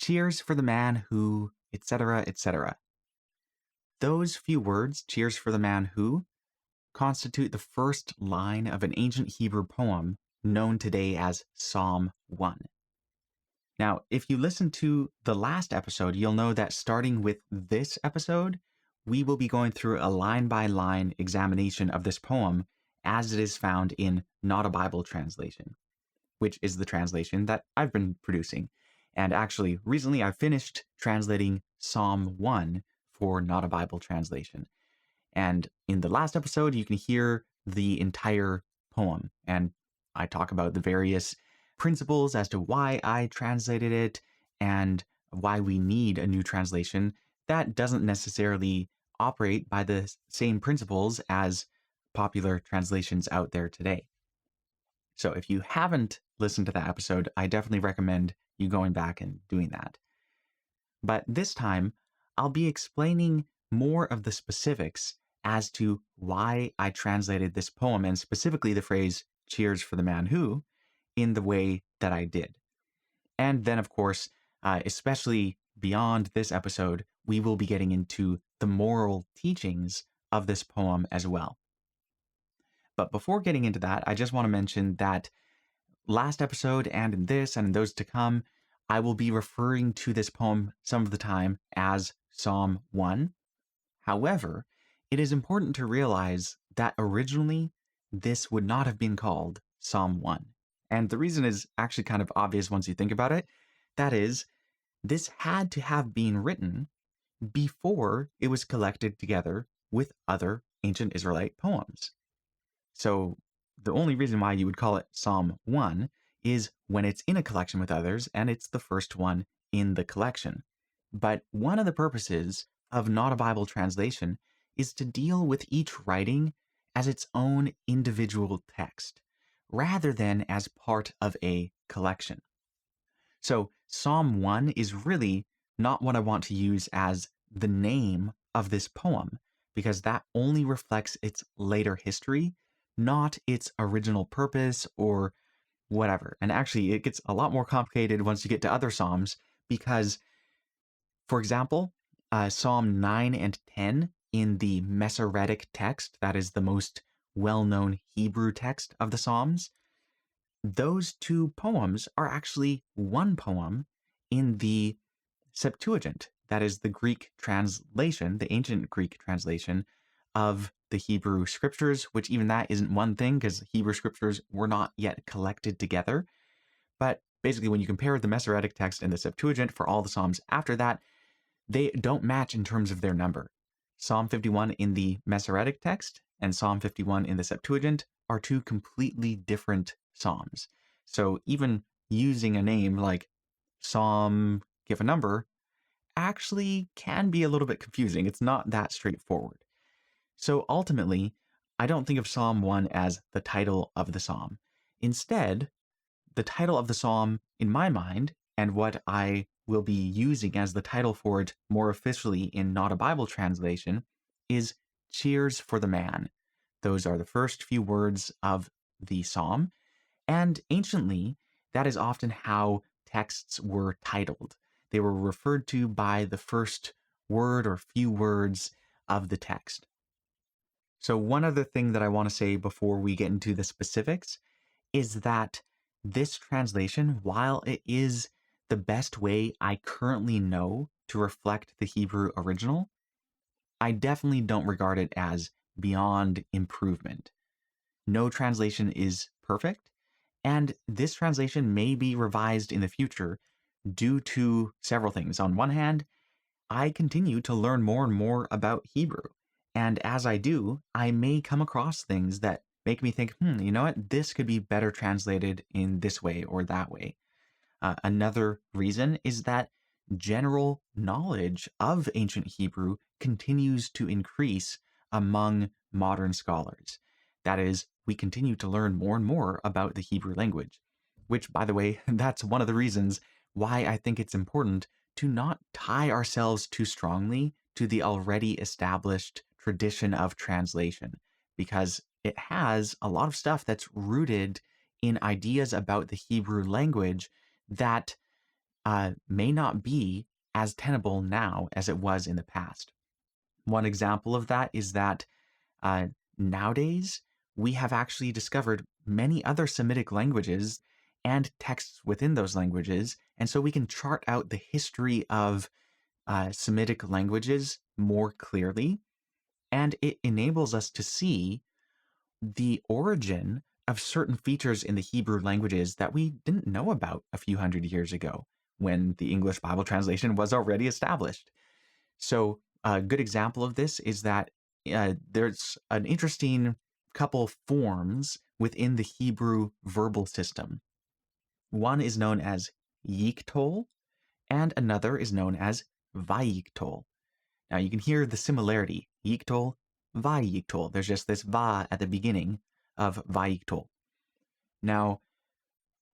cheers for the man who, etc., etc. Those few words, cheers for the man who, constitute the first line of an ancient Hebrew poem known today as Psalm 1. Now, if you listen to the last episode, you'll know that starting with this episode, we will be going through a line-by-line examination of this poem as it is found in Not a Bible Translation, which is the translation that I've been producing. And actually, recently I finished translating Psalm 1 for Not a Bible Translation. And in the last episode, you can hear the entire poem. And I talk about the various principles as to why I translated it and why we need a new translation that doesn't necessarily operate by the same principles as popular translations out there today. So if you haven't listened to that episode, I definitely recommend you going back and doing that. But this time, I'll be explaining more of the specifics as to why I translated this poem, and specifically the phrase, cheers for the man who, in the way that I did. And then, of course, especially beyond this episode, we will be getting into the moral teachings of this poem as well. But before getting into that, I just want to mention that last episode and in this and in those to come, I will be referring to this poem some of the time as Psalm 1. However, it is important to realize that originally this would not have been called Psalm 1. And the reason is actually kind of obvious once you think about it. That is, this had to have been written before it was collected together with other ancient Israelite poems. So the only reason why you would call it Psalm 1 is when it's in a collection with others and it's the first one in the collection. But one of the purposes of Not a Bible Translation is to deal with each writing as its own individual text, rather than as part of a collection. So Psalm 1 is really not what I want to use as the name of this poem, because that only reflects its later history, not its original purpose or whatever. And actually, it gets a lot more complicated once you get to other Psalms, because, for example, Psalm 9 and 10 in the Masoretic text, that is the most well-known Hebrew text of the Psalms, those two poems are actually one poem in the Septuagint, that is the Greek translation, the ancient Greek translation of the Hebrew scriptures, which even that isn't one thing because Hebrew scriptures were not yet collected together. But basically, when you compare the Masoretic text and the Septuagint for all the Psalms after that, they don't match in terms of their number. Psalm 51 in the Masoretic text and Psalm 51 in the Septuagint are two completely different psalms. So even using a name like Psalm, give a number, actually can be a little bit confusing. It's not that straightforward. So ultimately, I don't think of Psalm 1 as the title of the psalm. Instead, the title of the psalm, in my mind, and what I will be using as the title for it more officially in Not a Bible Translation, is Cheers for the Man. Those are the first few words of the psalm, and anciently, that is often how texts were titled. They were referred to by the first word or few words of the text. So one other thing that I want to say before we get into the specifics is that this translation, while it is the best way I currently know to reflect the Hebrew original, I definitely don't regard it as beyond improvement. No translation is perfect, and this translation may be revised in the future due to several things. On one hand, I continue to learn more and more about Hebrew, and as I do, I may come across things that make me think, you know what, this could be better translated in this way or that way. Another reason is that general knowledge of ancient Hebrew continues to increase among modern scholars. That is, we continue to learn more and more about the Hebrew language, which, by the way, that's one of the reasons why I think it's important to not tie ourselves too strongly to the already established tradition of translation, because it has a lot of stuff that's rooted in ideas about the Hebrew language that may not be as tenable now as it was in the past. One example of that is that uh, nowadays we have actually discovered many other Semitic languages and texts within those languages, and so we can chart out the history of Semitic languages more clearly, and it enables us to see the origin of certain features in the Hebrew languages that we didn't know about a few hundred years ago when the English Bible translation was already established. So, a good example of this is that there's an interesting couple forms within the Hebrew verbal system. One is known as yiktol, and another is known as vayiktol. Now, you can hear the similarity, yiktol, vayiktol. There's just this va at the beginning of vayiktol. Now,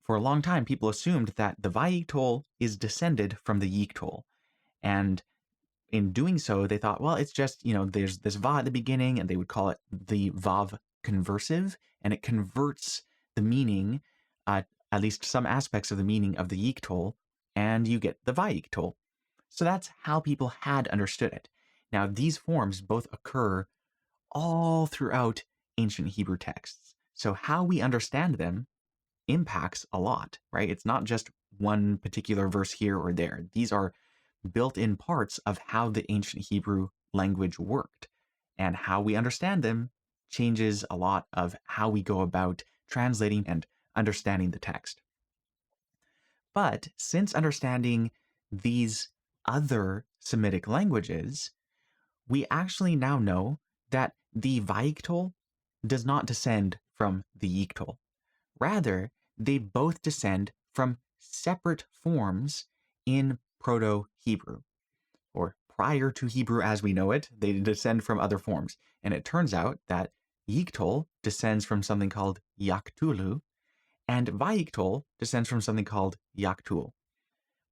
for a long time, people assumed that the vayiktol is descended from the yiktol, and in doing so, they thought, well, it's just, there's this va at the beginning, and they would call it the vav conversive, and it converts the meaning, at least some aspects of the meaning of the yiktol, and you get the vayiktol. So that's how people had understood it. Now, these forms both occur all throughout ancient Hebrew texts. So how we understand them impacts a lot, right? It's not just one particular verse here or there. These are built-in parts of how the ancient Hebrew language worked. And how we understand them changes a lot of how we go about translating and understanding the text. But since understanding these other Semitic languages, we actually now know that the Vayiktol does not descend from the Yiktol. Rather, they both descend from separate forms in Proto-Hebrew, or prior to Hebrew as we know it, they descend from other forms. And it turns out that Yiktol descends from something called Yaktulu, and Vayiktol descends from something called Yaktul,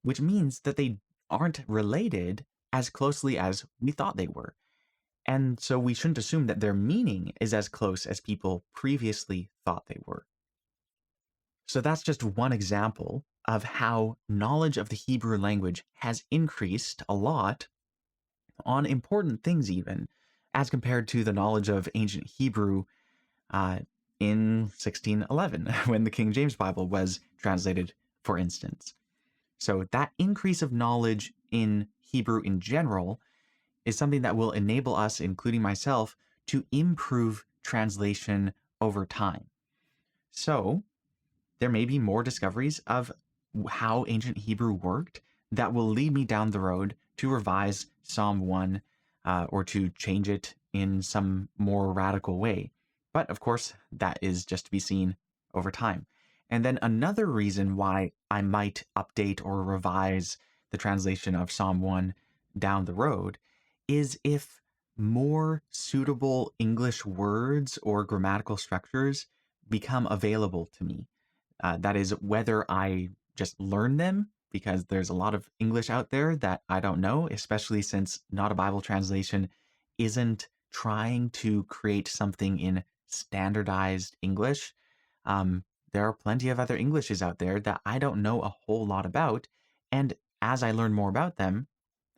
which means that they aren't related as closely as we thought they were. And so we shouldn't assume that their meaning is as close as people previously thought they were. So that's just one example of how knowledge of the Hebrew language has increased a lot on important things, even as compared to the knowledge of ancient Hebrew uh, in 1611 when the King James Bible was translated, for instance. So that increase of knowledge in Hebrew in general is something that will enable us, including myself, to improve translation over time. So there may be more discoveries of how ancient Hebrew worked that will lead me down the road to revise Psalm 1 or to change it in some more radical way. But of course, that is just to be seen over time. And then another reason why I might update or revise the translation of Psalm 1 down the road is if more suitable English words or grammatical structures become available to me. That is, whether I just learn them, because there's a lot of English out there that I don't know, especially since Not a Bible Translation isn't trying to create something in standardized English. There are plenty of other Englishes out there that I don't know a whole lot about. And as I learn more about them,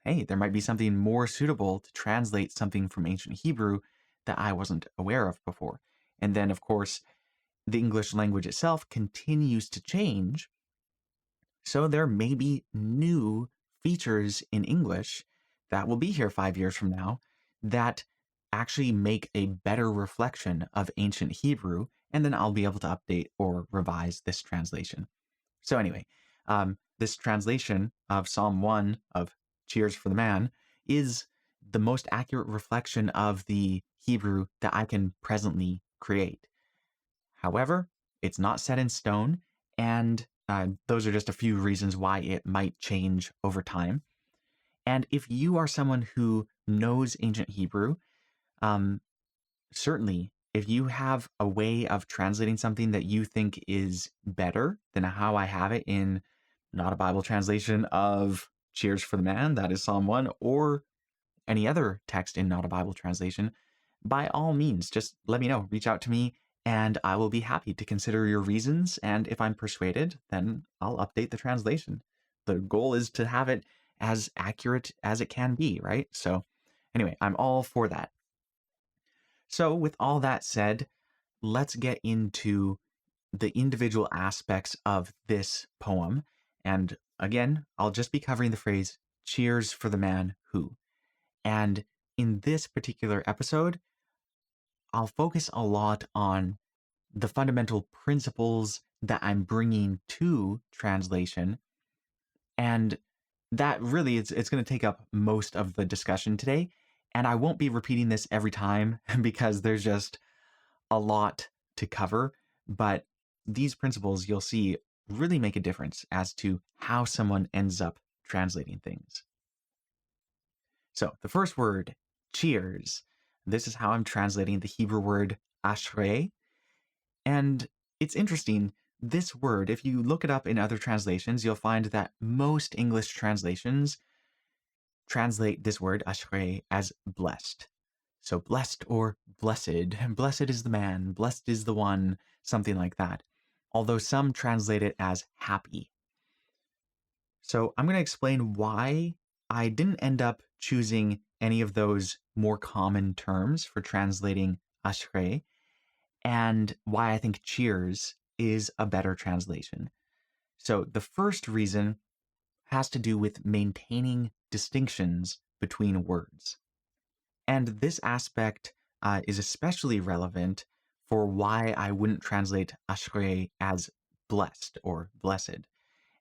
hey, there might be something more suitable to translate something from ancient Hebrew that I wasn't aware of before. And then, of course, the English language itself continues to change. So there may be new features in English that will be here 5 years from now that actually make a better reflection of ancient Hebrew, and then I'll be able to update or revise this translation. So anyway, this translation of Psalm 1 of Cheers for the Man is the most accurate reflection of the Hebrew that I can presently create. However, it's not set in stone, and those are just a few reasons why it might change over time. And if you are someone who knows ancient Hebrew, um, certainly, if you have a way of translating something that you think is better than how I have it in Not a Bible Translation of Cheers for the Man, that is Psalm 1, or any other text in Not a Bible Translation, by all means, just let me know. Reach out to me, and I will be happy to consider your reasons. And if I'm persuaded, then I'll update the translation. the goal is to have it as accurate as it can be, right? So anyway, I'm all for that. So with all that said, let's get into the individual aspects of this poem. And again, I'll just be covering the phrase cheers for the man who. And in this particular episode, I'll focus a lot on the fundamental principles that I'm bringing to translation. And that really it's going to take up most of the discussion today. And I won't be repeating this every time because there's just a lot to cover. But these principles you'll see really make a difference as to how someone ends up translating things. So the first word, cheers. This is how I'm translating the Hebrew word ashrei. And it's interesting, this word, if you look it up in other translations, you'll find that most English translations translate this word, ashrei, as blessed. So blessed or blessed. Blessed is the man, blessed is the one, something like that. Although some translate it as happy. So I'm going to explain why I didn't end up choosing any of those more common terms for translating ashrei, and why I think cheers is a better translation. So the first reason has to do with maintaining distinctions between words. And this aspect is especially relevant for why I wouldn't translate ashrei as blessed or blessed.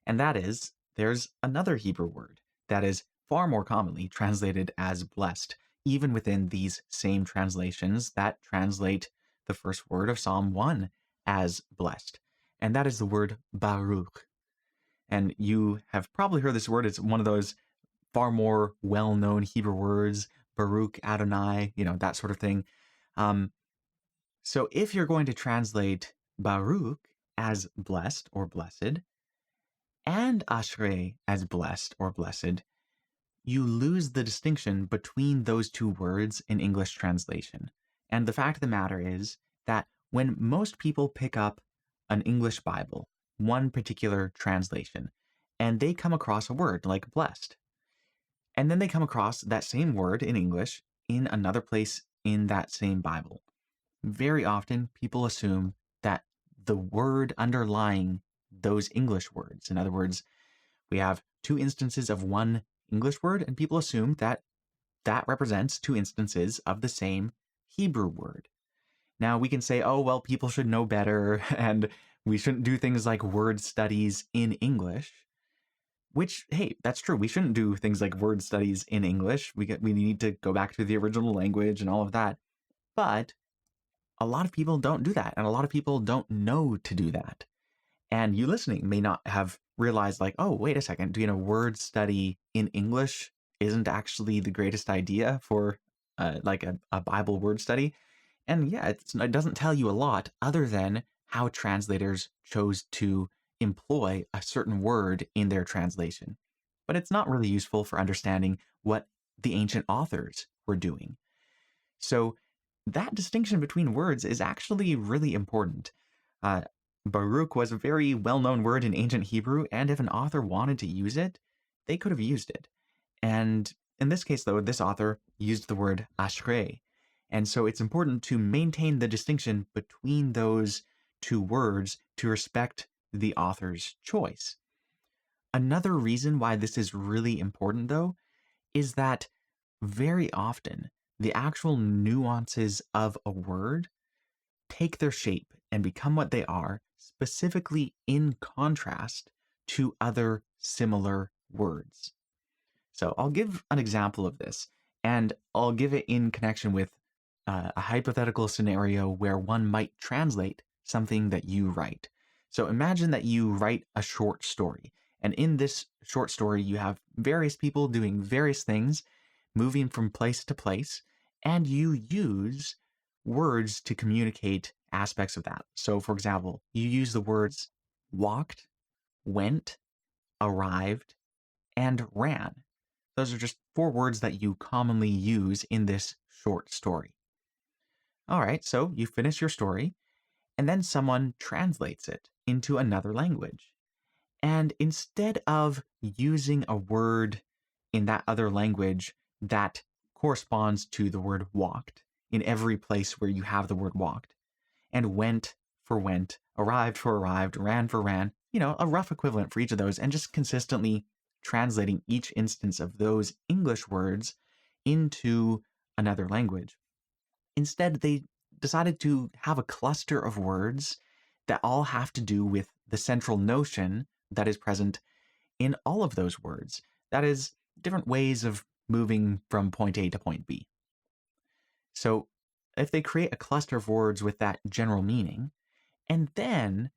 And that is, there's another Hebrew word that is far more commonly translated as blessed, even within these same translations that translate the first word of Psalm 1 as blessed. And that is the word baruch. And you have probably heard this word. It's one of those far more well-known Hebrew words, Baruch Adonai, that sort of thing. So if you're going to translate Baruch as blessed or blessed, and Ashrei as blessed or blessed, you lose the distinction between those two words in English translation. And the fact of the matter is that when most people pick up an English Bible, one particular translation, and they come across a word like blessed, and then they come across that same word in English in another place in that same Bible, very often people assume that the word underlying those English words, in other words, we have two instances of one English word, and people assume that that represents two instances of the same Hebrew word. Now, we can say, oh, well, people should know better, and we shouldn't do things like word studies in English, which, hey, that's true. We shouldn't do things like word studies in English. We need to go back to the original language and all of that. But a lot of people don't do that, and a lot of people don't know to do that. And you listening may not have realized, like, oh, wait a second, doing a word study in English isn't actually the greatest idea for like a Bible word study. And yeah, it doesn't tell you a lot other than how translators chose to employ a certain word in their translation. But it's not really useful for understanding what the ancient authors were doing. So that distinction between words is actually really important. Baruch was a very well-known word in ancient Hebrew, and if an author wanted to use it, they could have used it. And in this case, though, this author used the word ashrei. And so it's important to maintain the distinction between those two words to respect the author's choice. Another reason why this is really important, though, is that very often the actual nuances of a word take their shape and become what they are, specifically in contrast to other similar words. So I'll give an example of this, and I'll give it in connection with a hypothetical scenario where one might translate something that you write. So imagine that you write a short story, and in this short story, you have various people doing various things, moving from place to place, and you use words to communicate aspects of that. So, for example, you use the words walked, went, arrived, and ran. Those are just four words that you commonly use in this short story. All right, so you finish your story, and then someone translates it into another language. And instead of using a word in that other language that corresponds to the word walked in every place where you have the word walked, and went for went, arrived for arrived, ran for ran, a rough equivalent for each of those, and just consistently translating each instance of those English words into another language. Instead, they decided to have a cluster of words that all have to do with the central notion that is present in all of those words. That is, different ways of moving from point A to point B. So, if they create a cluster of words with that general meaning, and then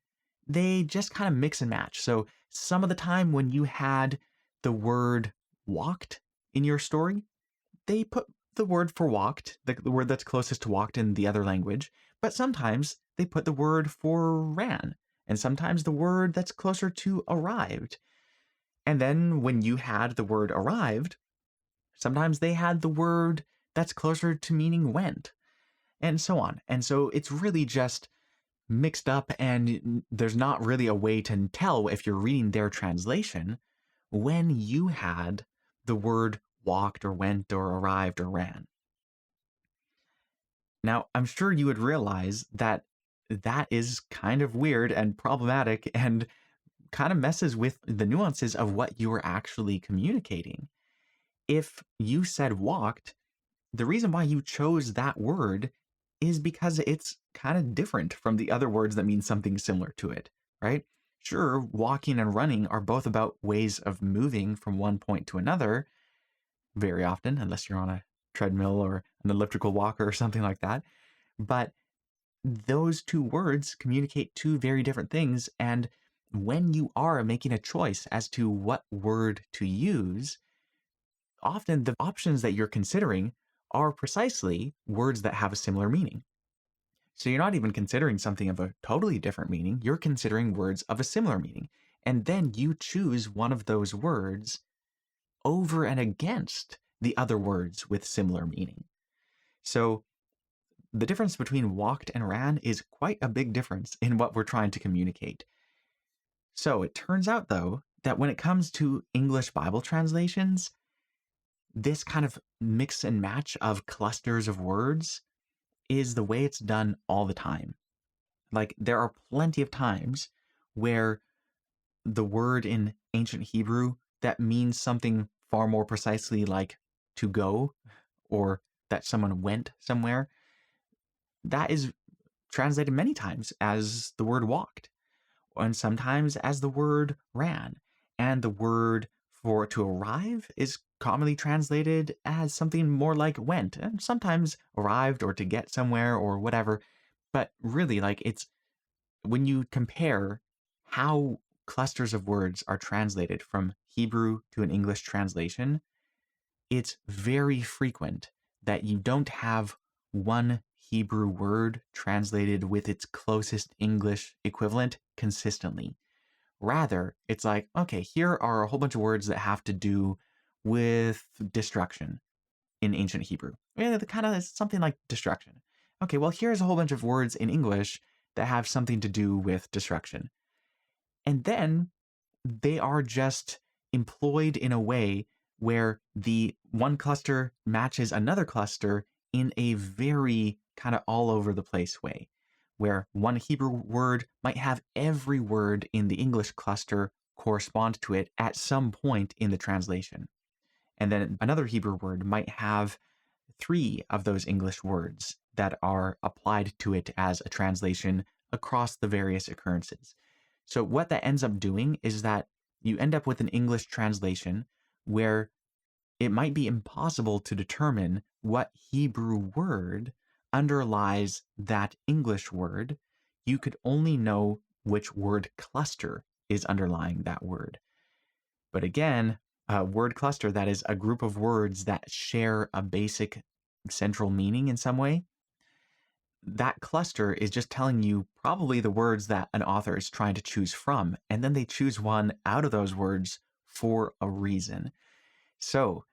they just kind of mix and match. So, some of the time when you had the word walked in your story, they put the word for walked, the word that's closest to walked in the other language, but sometimes they put the word for ran, and sometimes the word that's closer to arrived. And then when you had the word arrived, sometimes they had the word that's closer to meaning went, and so on. And so it's really just mixed up, and there's not really a way to tell if you're reading their translation when you had the word walked or went or arrived or ran. Now, I'm sure you would realize that that is kind of weird and problematic and kind of messes with the nuances of what you were actually communicating. If you said walked, the reason why you chose that word is because it's kind of different from the other words that mean something similar to it, right? Sure, walking and running are both about ways of moving from one point to another, very often, unless you're on a treadmill or an elliptical walker or something like that. But those two words communicate two very different things. And when you are making a choice as to what word to use, often the options that you're considering are precisely words that have a similar meaning. So you're not even considering something of a totally different meaning, you're considering words of a similar meaning. And then you choose one of those words over and against the other words with similar meaning. So the difference between walked and ran is quite a big difference in what we're trying to communicate. So it turns out, though, that when it comes to English Bible translations, this kind of mix and match of clusters of words is the way it's done all the time. Like, there are plenty of times where the word in ancient Hebrew that means something far more precisely like to go or that someone went somewhere, that is translated many times as the word walked, and sometimes as the word ran. And the word for to arrive is commonly translated as something more like went, and sometimes arrived or to get somewhere or whatever. But really, like, it's when you compare how clusters of words are translated from Hebrew to an English translation, it's very frequent that you don't have one Hebrew word translated with its closest English equivalent consistently. Rather, it's like, okay, here are a whole bunch of words that have to do with destruction in ancient Hebrew. Yeah, the kind of something like destruction. Okay, well, here's a whole bunch of words in English that have something to do with destruction. And then they are just employed in a way where the one cluster matches another cluster in a very kind of all over the place way, where one Hebrew word might have every word in the English cluster correspond to it at some point in the translation. And then another Hebrew word might have three of those English words that are applied to it as a translation across the various occurrences. So what that ends up doing is that you end up with an English translation where it might be impossible to determine what Hebrew word underlies that English word. You could only know which word cluster is underlying that word. But again, a word cluster, that is a group of words that share a basic central meaning in some way, that cluster is just telling you probably the words that an author is trying to choose from, and then they choose one out of those words for a reason. So,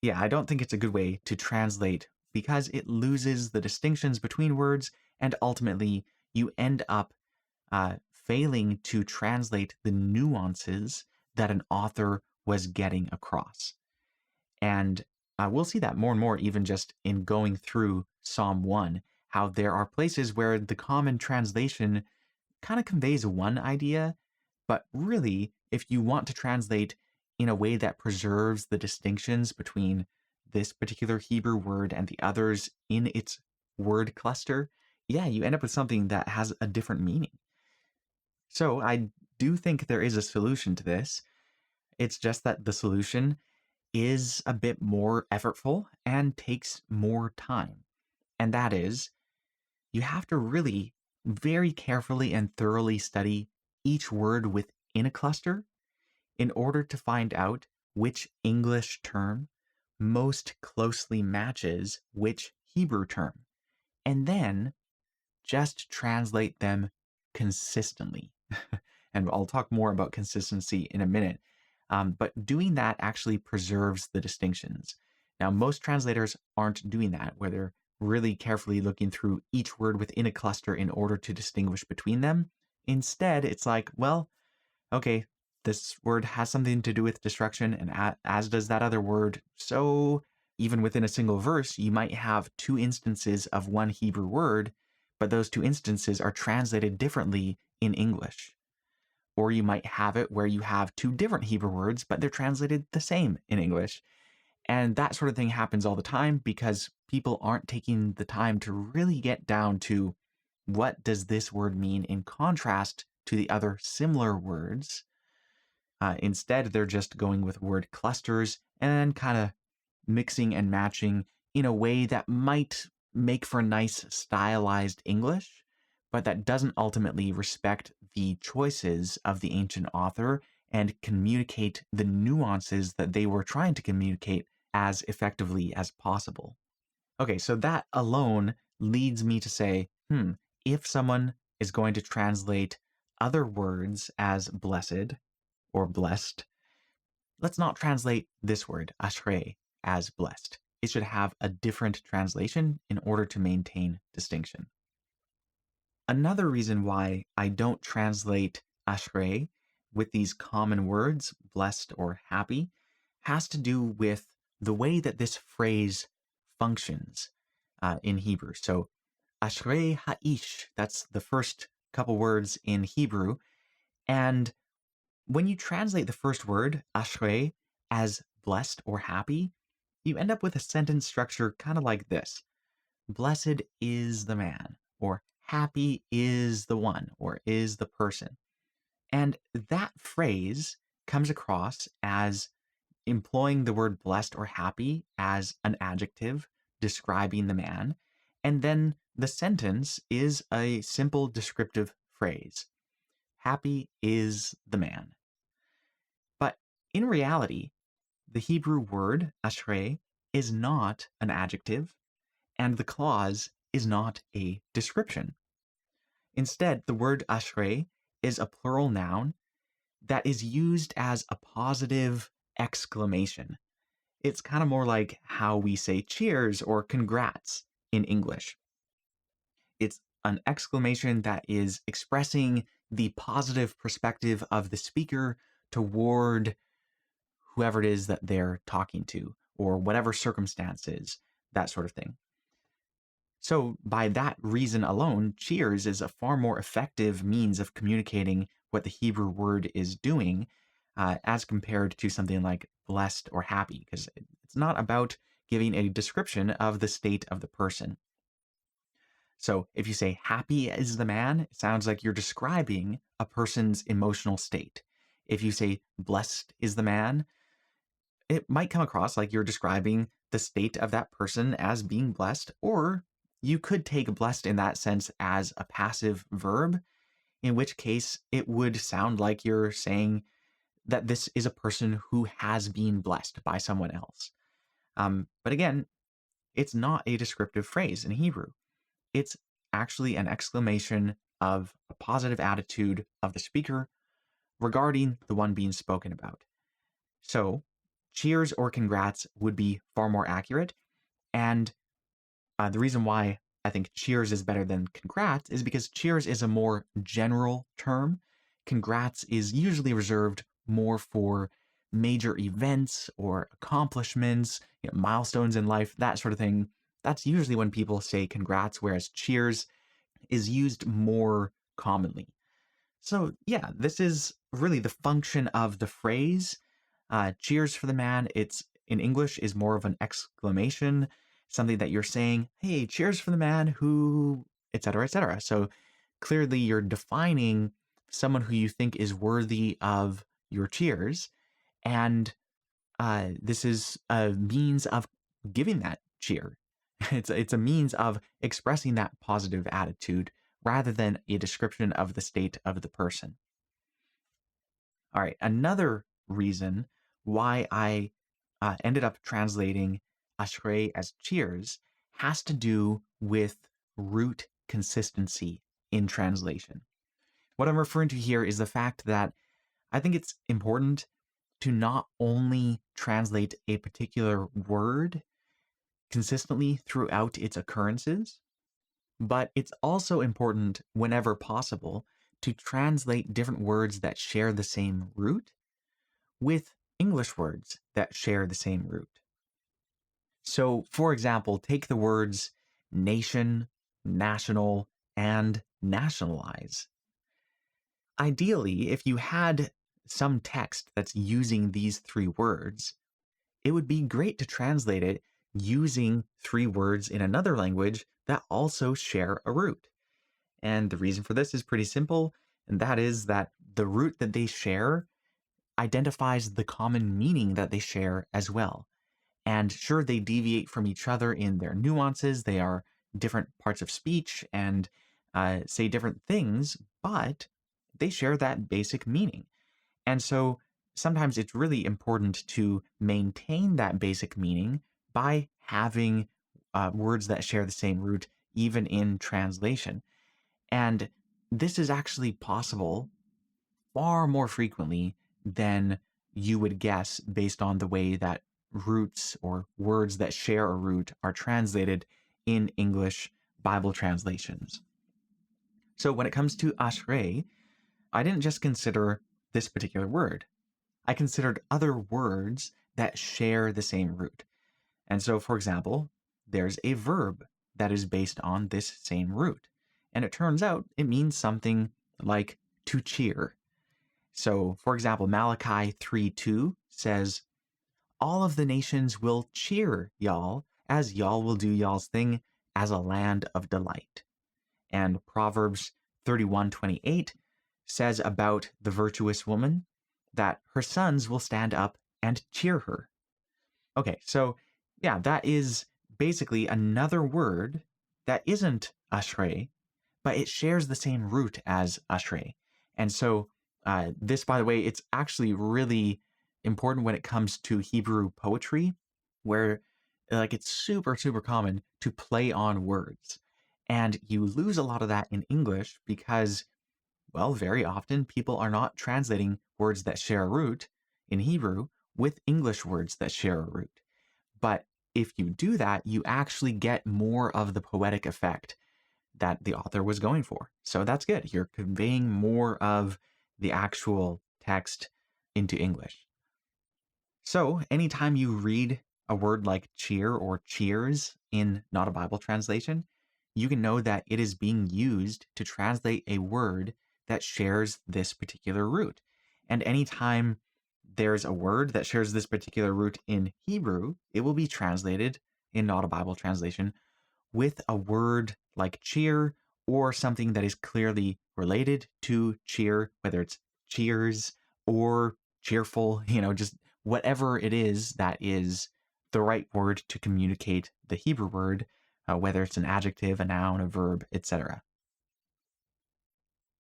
yeah, I don't think it's a good way to translate because it loses the distinctions between words, and ultimately you end up failing to translate the nuances that an author was getting across. And we'll see that more and more, even just in going through Psalm 1, how there are places where the common translation kind of conveys one idea, but really, if you want to translate in a way that preserves the distinctions between this particular Hebrew word and the others in its word cluster, yeah, you end up with something that has a different meaning. So I do think there is a solution to this. It's just that the solution is a bit more effortful and takes more time. And that is, you have to really very carefully and thoroughly study each word within a cluster in order to find out which English term most closely matches which Hebrew term, and then just translate them consistently. And I'll talk more about consistency in a minute. But doing that actually preserves the distinctions. Now, most translators aren't doing that, where they're really carefully looking through each word within a cluster in order to distinguish between them. Instead, it's like, well, okay, this word has something to do with destruction, and as does that other word. So, even within a single verse, you might have two instances of one Hebrew word, but those two instances are translated differently in English. Or you might have it where you have two different Hebrew words, but they're translated the same in English. And that sort of thing happens all the time because people aren't taking the time to really get down to what does this word mean in contrast to the other similar words. Instead, they're just going with word clusters and kind of mixing and matching in a way that might make for nice stylized English, but that doesn't ultimately respect the choices of the ancient author and communicate the nuances that they were trying to communicate as effectively as possible. Okay, so that alone leads me to say, if someone is going to translate other words as blessed or blessed, let's not translate this word, ashrei, as blessed. It should have a different translation in order to maintain distinction. Another reason why I don't translate ashrei with these common words, blessed or happy, has to do with the way that this phrase functions in Hebrew. So, ashrei ha'ish, that's the first couple words in Hebrew. And when you translate the first word, ashrei, as blessed or happy, you end up with a sentence structure kind of like this: blessed is the man, or happy is the one, or is the person. And that phrase comes across as employing the word blessed or happy as an adjective describing the man. And then the sentence is a simple descriptive phrase: happy is the man. But in reality, the Hebrew word ashrei is not an adjective, and the clause is not a description. Instead, the word ashrei is a plural noun that is used as a positive exclamation. It's kind of more like how we say cheers or congrats in English. It's an exclamation that is expressing the positive perspective of the speaker toward whoever it is that they're talking to, or whatever circumstances, that sort of thing. So, by that reason alone, cheers is a far more effective means of communicating what the Hebrew word is doing as compared to something like blessed or happy, because it's not about giving a description of the state of the person. So, if you say happy is the man, it sounds like you're describing a person's emotional state. If you say blessed is the man, it might come across like you're describing the state of that person as being blessed, or you could take blessed in that sense as a passive verb, in which case it would sound like you're saying that this is a person who has been blessed by someone else. But again, it's not a descriptive phrase in Hebrew. It's actually an exclamation of a positive attitude of the speaker regarding the one being spoken about. So, cheers or congrats would be far more accurate. And the reason why I think cheers is better than congrats is because cheers is a more general term. Congrats is usually reserved more for major events or accomplishments, milestones in life, that sort of thing. That's usually when people say congrats, whereas cheers is used more commonly. So, yeah, this is really the function of the phrase. Cheers for the man, it's in English is more of an exclamation, something that you're saying, hey, cheers for the man who, etc., etc. So clearly you're defining someone who you think is worthy of your cheers. And this is a means of giving that cheer. It's a means of expressing that positive attitude rather than a description of the state of the person. All right, another reason why I ended up translating Ashrei as cheers has to do with root consistency in translation. What I'm referring to here is the fact that I think it's important to not only translate a particular word consistently throughout its occurrences, but it's also important whenever possible to translate different words that share the same root with English words that share the same root. So, for example, take the words nation, national, and nationalize. Ideally, if you had some text that's using these three words, it would be great to translate it using three words in another language that also share a root. And the reason for this is pretty simple, and that is that the root that they share identifies the common meaning that they share as well. And sure, they deviate from each other in their nuances, they are different parts of speech and say different things, but they share that basic meaning. And so sometimes it's really important to maintain that basic meaning by having words that share the same root, even in translation. And this is actually possible far more frequently than you would guess based on the way that roots or words that share a root are translated in English Bible translations. So when it comes to Ashrei, I didn't just consider this particular word. I considered other words that share the same root. And so, for example, there's a verb that is based on this same root. And it turns out it means something like to cheer. So, for example, Malachi 3:2 says, all of the nations will cheer y'all, as y'all will do y'all's thing as a land of delight. And Proverbs 31:28 says about the virtuous woman that her sons will stand up and cheer her. Okay, so yeah, that is basically another word that isn't ashrei, but it shares the same root as ashrei. And so this, by the way, it's actually really important when it comes to Hebrew poetry, where like it's super, super common to play on words. And you lose a lot of that in English because, well, very often people are not translating words that share a root in Hebrew with English words that share a root. But if you do that, you actually get more of the poetic effect that the author was going for. So that's good. You're conveying more of the actual text into English. So anytime you read a word like cheer or cheers in not a Bible translation, you can know that it is being used to translate a word that shares this particular root. And anytime there's a word that shares this particular root in Hebrew, it will be translated in not a Bible translation with a word like cheer or something that is clearly related to cheer, whether it's cheers or cheerful, just whatever it is that is the right word to communicate the Hebrew word, whether it's an adjective, a noun, a verb, etc.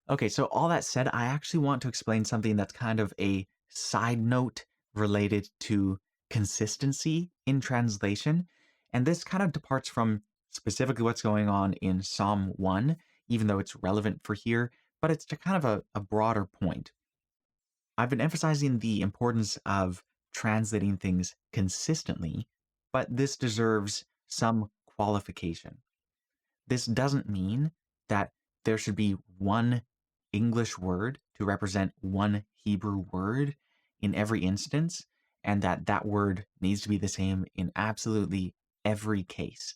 Okay, so all that said, I actually want to explain something that's kind of a side note related to consistency in translation. And this kind of departs from specifically what's going on in Psalm 1, even though it's relevant for here, but it's to kind of a broader point. I've been emphasizing the importance of translating things consistently, but this deserves some qualification. this doesn't mean that there should be one English word to represent one Hebrew word in every instance, and that that word needs to be the same in absolutely every case.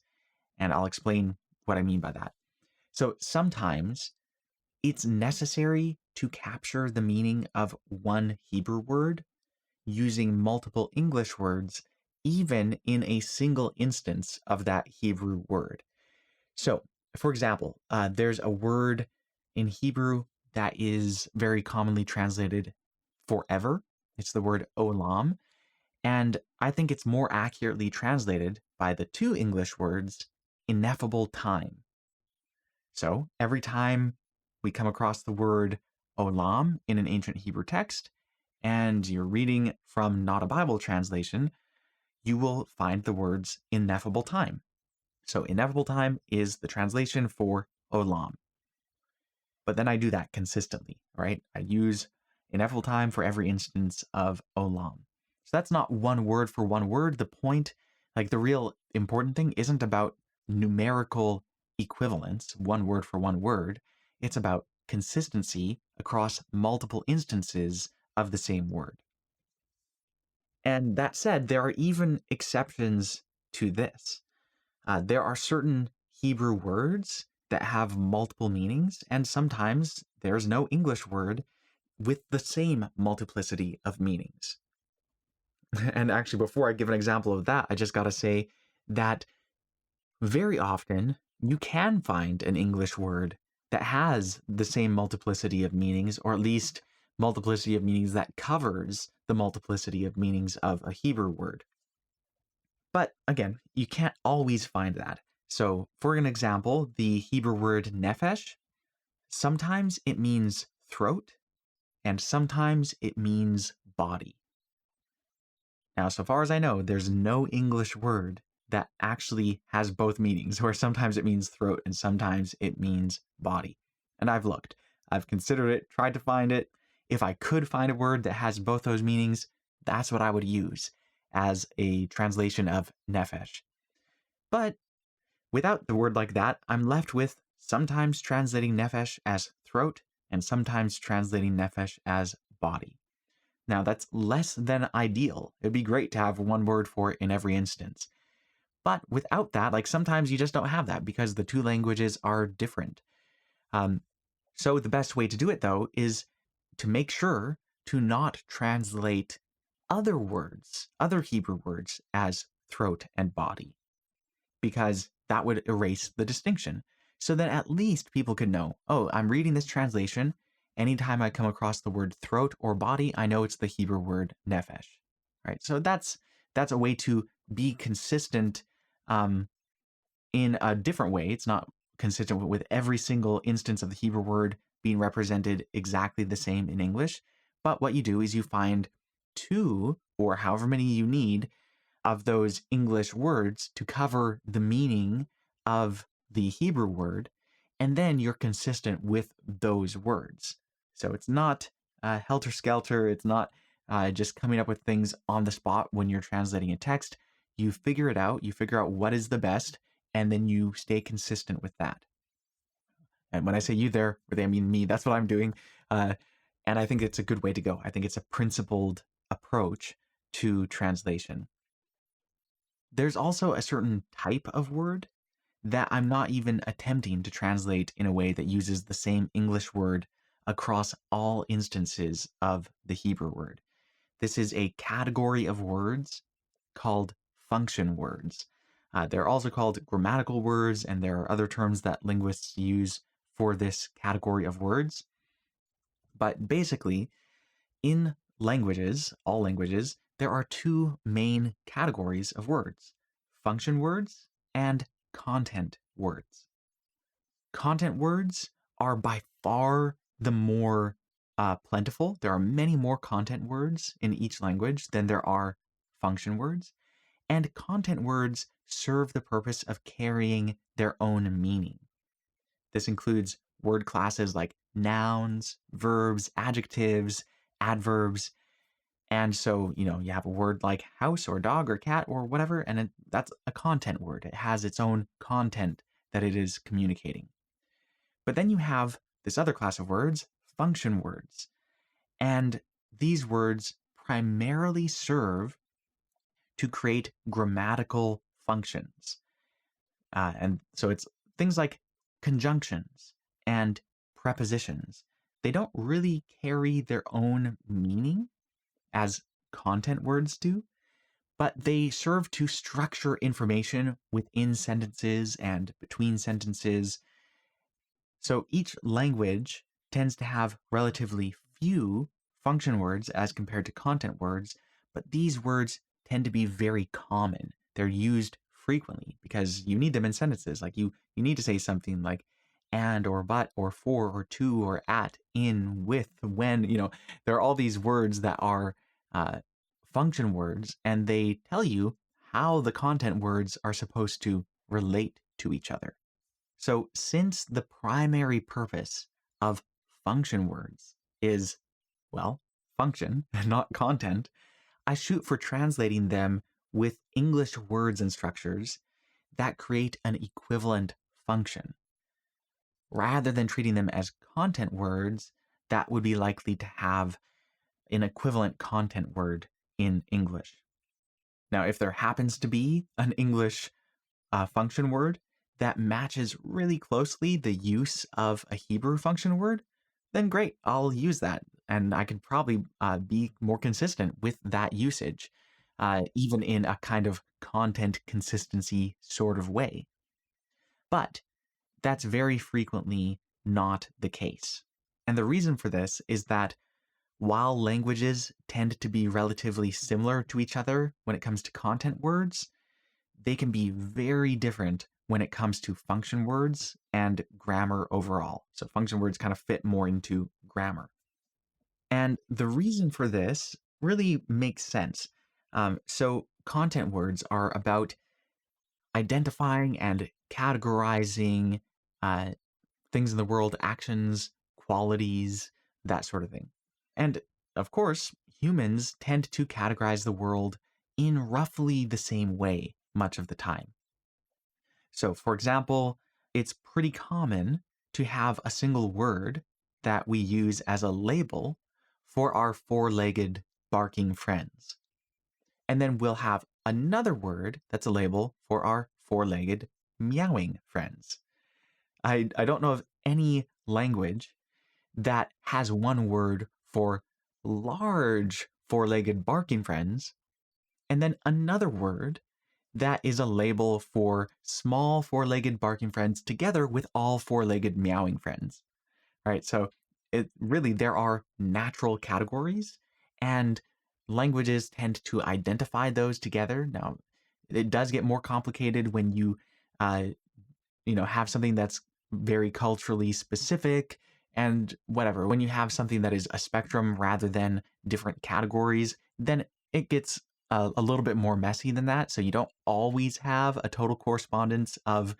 And I'll explain what I mean by that. So sometimes it's necessary to capture the meaning of one Hebrew word using multiple English words, even in a single instance of that Hebrew word. So, for example, there's a word in Hebrew that is very commonly translated forever. It's the word olam. And I think it's more accurately translated by the two English words ineffable time. So, every time we come across the word olam in an ancient Hebrew text, and you're reading from not a Bible translation, you will find the words ineffable time. So ineffable time is the translation for olam. But then I do that consistently, right? I use ineffable time for every instance of olam. So that's not one word for one word. The point, like the real important thing, isn't about numerical equivalence, one word for one word. It's about consistency across multiple instances of the same word. And that said, there are even exceptions to this. There are certain Hebrew words that have multiple meanings, and sometimes there's no English word with the same multiplicity of meanings. And actually, before I give an example of that, I just got to say that very often you can find an English word that has the same multiplicity of meanings, or at least multiplicity of meanings that covers the multiplicity of meanings of a Hebrew word. But again, you can't always find that. So, for an example, the Hebrew word nephesh, sometimes it means throat, and sometimes it means body. Now, so far as I know, there's no English word that actually has both meanings, where sometimes it means throat and sometimes it means body. And I've looked, I've considered it, tried to find it. If I could find a word that has both those meanings, that's what I would use as a translation of nephesh. But without the word like that, I'm left with sometimes translating nephesh as throat and sometimes translating nephesh as body. Now, that's less than ideal. It'd be great to have one word for it in every instance. But without that, like sometimes you just don't have that because the two languages are different. So the best way to do it, though, is to make sure to not translate other words, other Hebrew words, as throat and body, because that would erase the distinction. So that at least people could know, oh, I'm reading this translation. Anytime I come across the word throat or body, I know it's the Hebrew word nephesh. Right? So that's a way to be consistent in a different way. It's not consistent with every single instance of the Hebrew word being represented exactly the same in English. But what you do is you find two, or however many you need, of those English words to cover the meaning of the Hebrew word, and then you're consistent with those words. So it's not helter-skelter, it's not just coming up with things on the spot when you're translating a text. You figure it out, you figure out what is the best, and then you stay consistent with that. And when I say you there, I mean me, that's what I'm doing. And I think it's a good way to go. I think it's a principled approach to translation. There's also a certain type of word that I'm not even attempting to translate in a way that uses the same English word across all instances of the Hebrew word. This is a category of words called function words. They're also called grammatical words, and there are other terms that linguists use for this category of words. But basically, in languages, all languages, there are two main categories of words: function words and content words. Content words are by far the more plentiful. There are many more content words in each language than there are function words. And content words serve the purpose of carrying their own meaning. This includes word classes like nouns, verbs, adjectives, adverbs. And so, you have a word like house or dog or cat or whatever, and that's a content word. It has its own content that it is communicating. But then you have this other class of words, function words. And these words primarily serve to create grammatical functions. And so it's things like conjunctions and prepositions. They don't really carry their own meaning as content words do, but they serve to structure information within sentences and between sentences. So each language tends to have relatively few function words as compared to content words, but these words tend to be very common. They're used frequently because you need them in sentences. Like you need to say something like and or but or for or to or at, in, with, when, there are all these words that are uh, function words, and they tell you how the content words are supposed to relate to each other. So, since the primary purpose of function words is, well, function and not content, I shoot for translating them with English words and structures that create an equivalent function, rather than treating them as content words that would be likely to have an equivalent content word in English. Now, if there happens to be an English function word that matches really closely the use of a Hebrew function word, then great, I'll use that. And I could probably be more consistent with that usage, even in a kind of content consistency sort of way. But that's very frequently not the case. And the reason for this is that while languages tend to be relatively similar to each other when it comes to content words, they can be very different when it comes to function words and grammar overall. So function words kind of fit more into grammar. And the reason for this really makes sense. So content words are about identifying and categorizing uh, things in the world, actions, qualities, that sort of thing. And of course, humans tend to categorize the world in roughly the same way much of the time. So, for example, it's pretty common to have a single word that we use as a label for our four-legged barking friends. And then we'll have another word that's a label for our four-legged meowing friends. I don't know of any language that has one word for large four-legged barking friends, and then another word that is a label for small four-legged barking friends together with all four-legged meowing friends. Right? So it really there are natural categories, and languages tend to identify those together. Now, it does get more complicated when uh, have something that's very culturally specific and whatever. When you have something that is a spectrum rather than different categories, then it gets a little bit more messy than that. So you don't always have a total correspondence of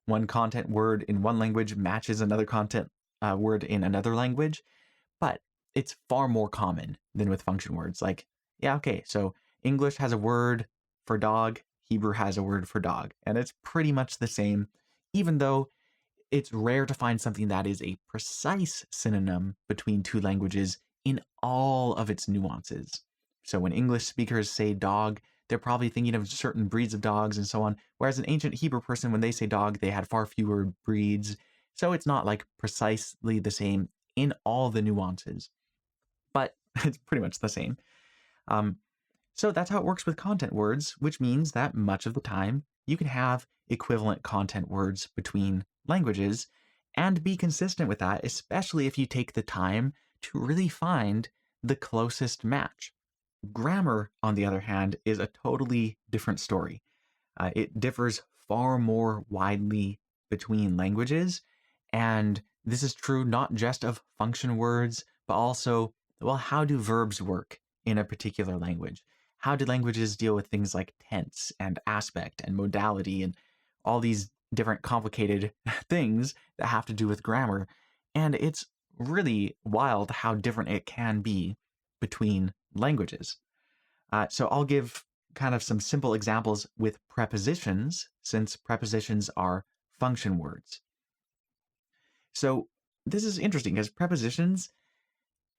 one content word in one language matches another content word in another language, but it's far more common than with function words. Like, yeah, okay, so English has a word for dog, Hebrew has a word for dog, and it's pretty much the same, even though it's rare to find something that is a precise synonym between two languages in all of its nuances. So when English speakers say dog, they're probably thinking of certain breeds of dogs and so on, whereas an ancient Hebrew person, when they say dog, they had far fewer breeds. So it's not like precisely the same in all the nuances, but it's pretty much the same. Um, so that's how it works with content words, which means that much of the time you can have equivalent content words between languages and be consistent with that, especially if you take the time to really find the closest match. Grammar, on the other hand, is a totally different story. It differs far more widely between languages, and this is true not just of function words, but also, well, how do verbs work in a particular language? How do languages deal with things like tense and aspect and modality and all these different complicated things that have to do with grammar? And it's really wild how different it can be between languages. So I'll give kind of some simple examples with prepositions, since prepositions are function words. So this is interesting because prepositions,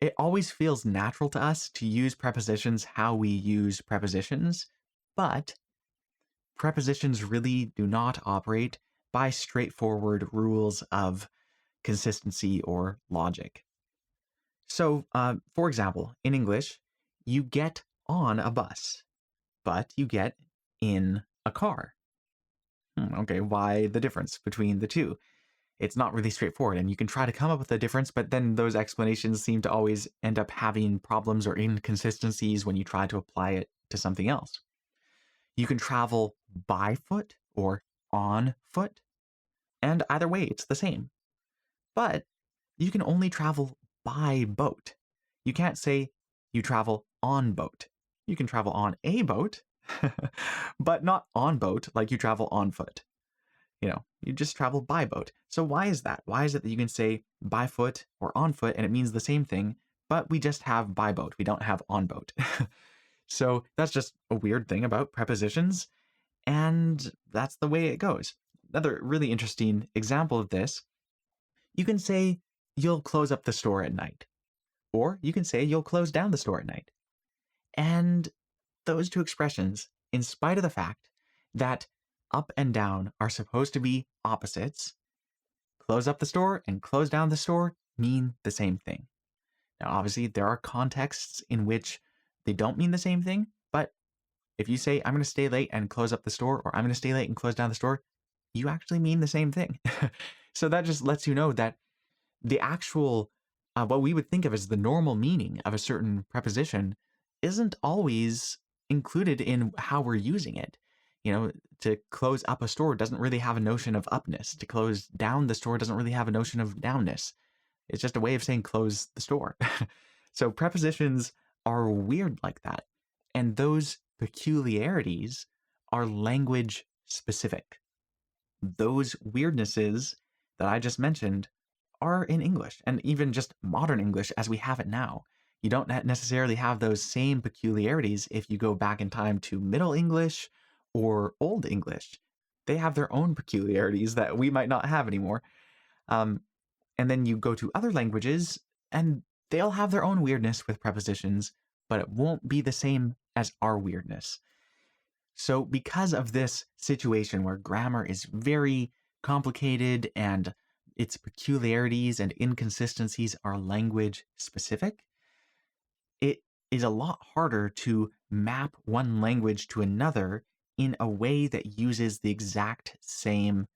it always feels natural to us to use prepositions how we use prepositions, but prepositions really do not operate by straightforward rules of consistency or logic. So, for example, in English, you get on a bus, but you get in a car. Okay, why the difference between the two? It's not really straightforward, and you can try to come up with a difference, but then those explanations seem to always end up having problems or inconsistencies when you try to apply it to something else. You can travel by foot or on foot, and either way, it's the same. But you can only travel by boat. You can't say you travel on boat. You can travel on a boat, but not on boat like you travel on foot. You just travel by boat. So why is that? Why is it that you can say by foot or on foot and it means the same thing, but we just have by boat. We don't have on boat. So that's just a weird thing about prepositions, and that's the way it goes. Another really interesting example of this, you can say you'll close up the store at night, or you can say you'll close down the store at night. And those two expressions, in spite of the fact that up and down are supposed to be opposites, close up the store and close down the store mean the same thing. Now, obviously, there are contexts in which they don't mean the same thing, but if you say, I'm going to stay late and close up the store, or I'm going to stay late and close down the store, you actually mean the same thing. So that just lets you know that the actual, what we would think of as the normal meaning of a certain preposition isn't always included in how we're using it. To close up a store doesn't really have a notion of upness. To close down the store doesn't really have a notion of downness. It's just a way of saying close the store. So prepositions are weird like that. And those peculiarities are language specific. Those weirdnesses that I just mentioned are in English, and even just modern English as we have it now. You don't necessarily have those same peculiarities if you go back in time to Middle English or Old English. They have their own peculiarities that we might not have anymore. And then you go to other languages, and they'll have their own weirdness with prepositions, but it won't be the same as our weirdness. So because of this situation where grammar is very complicated and its peculiarities and inconsistencies are language specific, it is a lot harder to map one language to another in a way that uses the exact same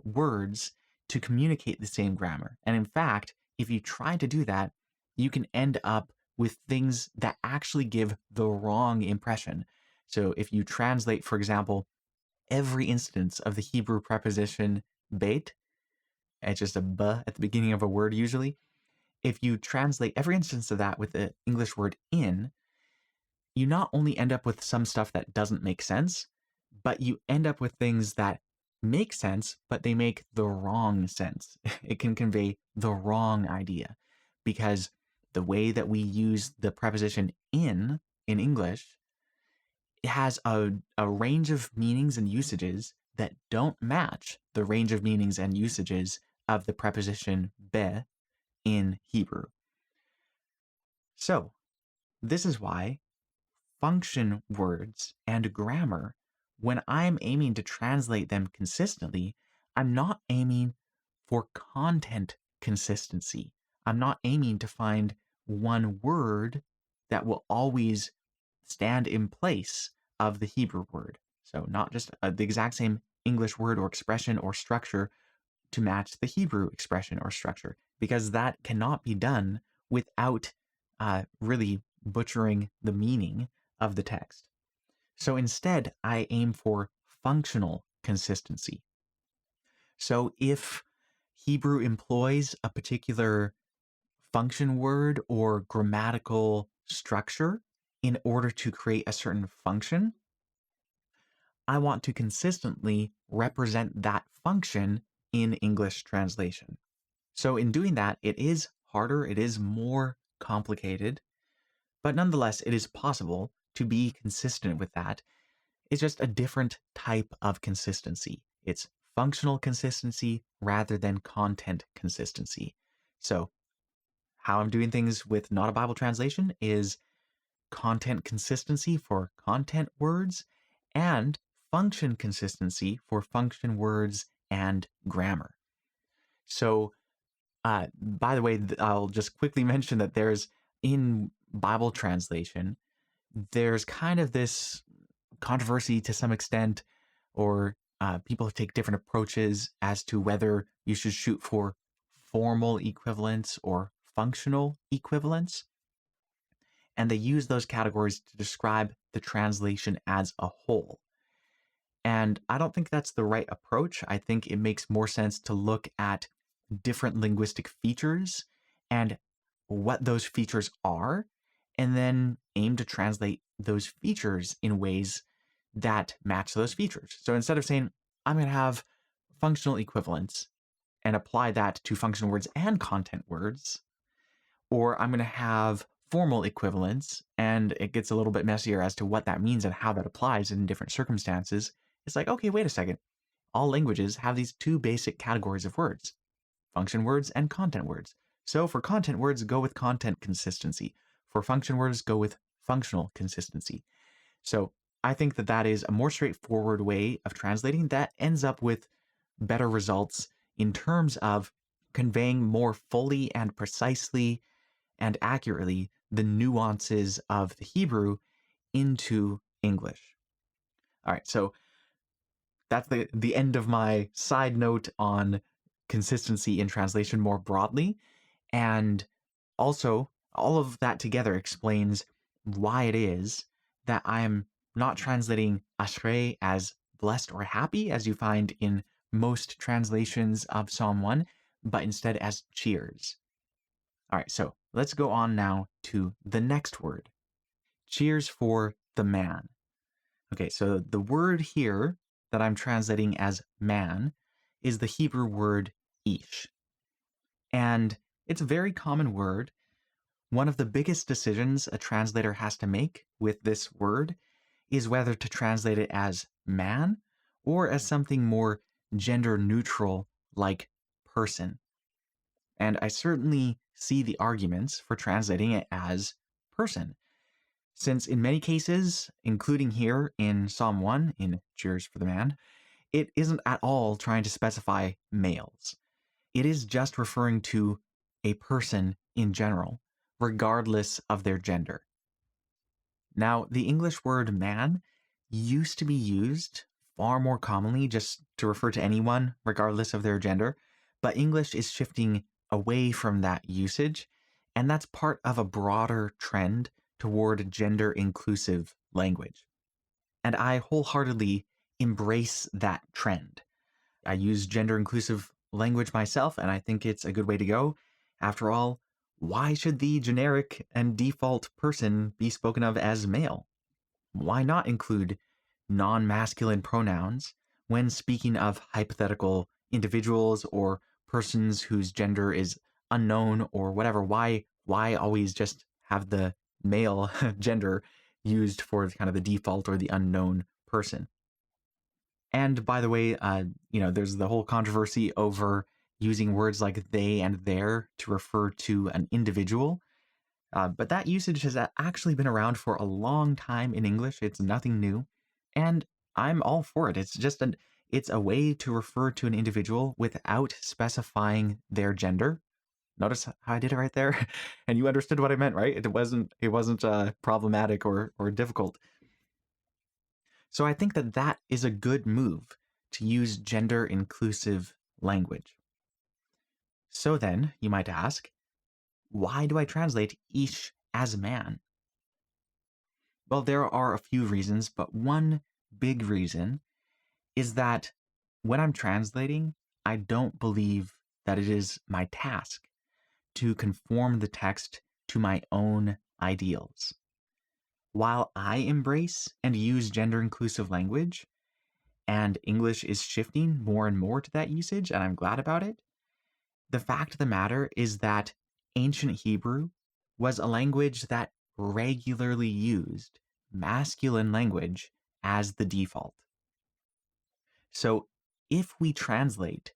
words to communicate the same grammar. And in fact, if you try to do that, you can end up with things that actually give the wrong impression. So if you translate, for example, every instance of the Hebrew preposition bait, it's just a b at the beginning of a word usually. If you translate every instance of that with the English word in, you not only end up with some stuff that doesn't make sense, but you end up with things that make sense, but they make the wrong sense. It can convey the wrong idea because the way that we use the preposition in English, it has a range of meanings and usages that don't match the range of meanings and usages of the preposition be in Hebrew. So, this is why function words and grammar, when I'm aiming to translate them consistently, I'm not aiming for content consistency. I'm not aiming to find one word that will always stand in place of the Hebrew word. So not just the exact same English word or expression or structure to match the Hebrew expression or structure, because that cannot be done without really butchering the meaning of the text. So instead, I aim for functional consistency. So if Hebrew employs a particular function word or grammatical structure in order to create a certain function, I want to consistently represent that function in English translation. So in doing that, it is harder, it is more complicated, but nonetheless, it is possible to be consistent with that. It's just a different type of consistency. It's functional consistency rather than content consistency. So, how I'm doing things with not a Bible translation is content consistency for content words and function consistency for function words and grammar. So, by the way, I'll just quickly mention that there's in Bible translation, there's kind of this controversy to some extent, or people take different approaches as to whether you should shoot for formal equivalence or functional equivalence. And they use those categories to describe the translation as a whole. And I don't think that's the right approach. I think it makes more sense to look at different linguistic features and what those features are, and then aim to translate those features in ways that match those features. So instead of saying, I'm going to have functional equivalence and apply that to function words and content words, or I'm going to have formal equivalence, and it gets a little bit messier as to what that means and how that applies in different circumstances. It's like, okay, wait a second. All languages have these two basic categories of words, function words and content words. So for content words, go with content consistency. For function words, go with functional consistency. So I think that that is a more straightforward way of translating that ends up with better results in terms of conveying more fully and precisely and accurately the nuances of the Hebrew into English. All right, so that's the end of my side note on consistency in translation more broadly. And also, all of that together explains why it is that I'm not translating ashrei as blessed or happy, as you find in most translations of Psalm 1, but instead as cheers. All right, so let's go on now to the next word. Cheers for the man. Okay, so the word here that I'm translating as man is the Hebrew word ish. And it's a very common word. One of the biggest decisions a translator has to make with this word is whether to translate it as man or as something more gender neutral like person. And I certainly see the arguments for translating it as person, since in many cases, including here in Psalm 1 in Cheers for the Man, it isn't at all trying to specify males. It is just referring to a person in general, regardless of their gender. Now, the English word man used to be used far more commonly just to refer to anyone, regardless of their gender, but English is shifting away from that usage, and that's part of a broader trend toward gender inclusive language. And I wholeheartedly embrace that trend. I use gender inclusive language myself, and I think it's a good way to go. After all, why should the generic and default person be spoken of as male? Why not include non masculine pronouns when speaking of hypothetical individuals or persons whose gender is unknown or whatever? Why always just have the male gender used for kind of the default or the unknown person? And by the way, there's the whole controversy over using words like they and their to refer to an individual. But that usage has actually been around for a long time in English. It's nothing new. And I'm all for it. It's a way to refer to an individual without specifying their gender. Notice how I did it right there? And you understood what I meant, right? It wasn't problematic or difficult. So I think that that is a good move to use gender inclusive language. So then, you might ask, why do I translate ish as man? Well, there are a few reasons, but one big reason is that when I'm translating, I don't believe that it is my task to conform the text to my own ideals. While I embrace and use gender inclusive language, and English is shifting more and more to that usage, and I'm glad about it, the fact of the matter is that ancient Hebrew was a language that regularly used masculine language as the default. So if we translate